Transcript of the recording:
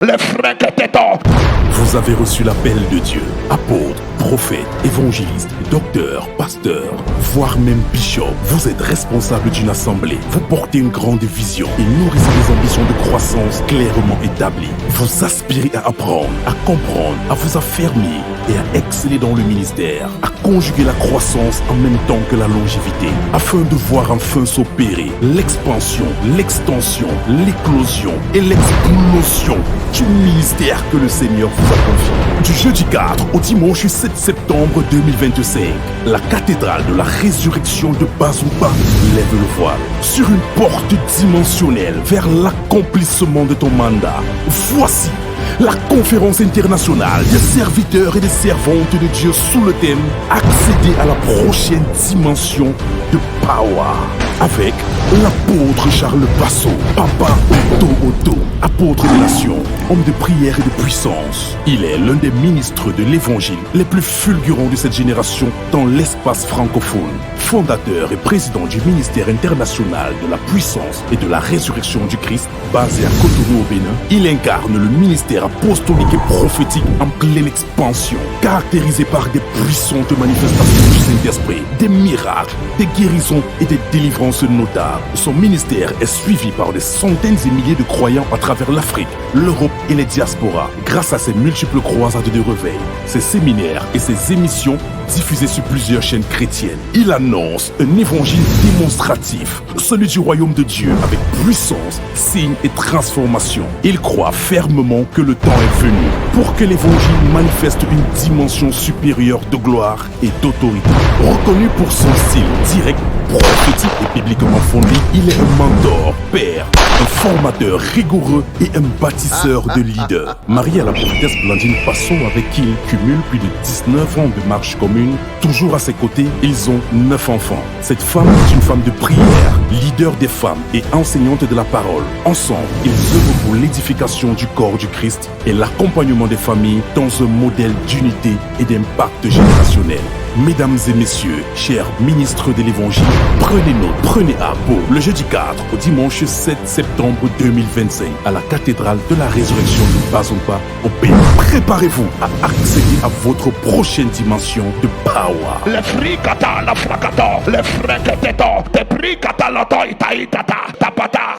Les frères tétons. Vous avez reçu l'appel de Dieu, apôtre, prophète, évangéliste, docteur, pasteur, voire même bishop. Vous êtes responsable d'une assemblée. Vous portez une grande vision et nourrissez des ambitions de croissance clairement établies. Vous aspirez à apprendre, à comprendre, à vous affermir et à exceller dans le ministère, à conjuguer la croissance en même temps que la longévité, afin de voir enfin s'opérer l'expansion, l'extension, l'éclosion et l'explosion du ministère que le Seigneur vous a confié. Du jeudi 4 au dimanche 7 septembre 2025, la cathédrale de la résurrection de Bazouba lève le voile sur une porte dimensionnelle vers l'accomplissement de ton mandat. Voici la conférence internationale des serviteurs et des servantes de Dieu sous le thème Accéder à la prochaine dimension de Power, avec l'apôtre Charles Basso, Papa Otto, apôtre des nations, homme de prière et de puissance. Il est l'un des ministres de l'évangile les plus fulgurants de cette génération dans l'espace francophone. Fondateur et président du ministère international de la puissance et de la résurrection du Christ, basé à Cotonou au Bénin, il incarne le ministère apostolique et prophétique en pleine expansion, caractérisé par des puissantes manifestations du Saint-Esprit, des miracles, des guérisons et des délivrances notables. Son ministère est suivi par des centaines et milliers de croyants à travers l'Afrique, l'Europe et les diasporas, grâce à ses multiples croisades de réveil, ses séminaires et ses émissions diffusées sur plusieurs chaînes chrétiennes. Il annonce un évangile démonstratif, celui du royaume de Dieu avec puissance, signe et transformation. Il croit fermement que le temps est venu pour que l'évangile manifeste une dimension supérieure de gloire et d'autorité. Reconnu pour son style direct, prophétique et bibliquement fondé, il est un mentor, père, un formateur rigoureux et un bâtisseur de leaders. Marié à la prophétesse Blandine Passon, avec qui il cumule plus de 19 ans de marche commune, toujours à ses côtés, ils ont 9 enfants. Cette femme est une femme de prière, leader des femmes et enseignante de la parole. Ensemble, ils œuvrent pour l'édification du corps du Christ et l'accompagnement des familles dans un modèle d'unité et d'impact générationnel. Mesdames et messieurs, chers ministres de l'Évangile, prenez note, prenez à beau le jeudi 4 au dimanche 7 septembre 2025 à la cathédrale de la résurrection de Bazouba au Bénin. Préparez-vous à accéder à votre prochaine dimension de power. Les fricata, la fracata, les frères tétons, te pricata, la taïta, tapata.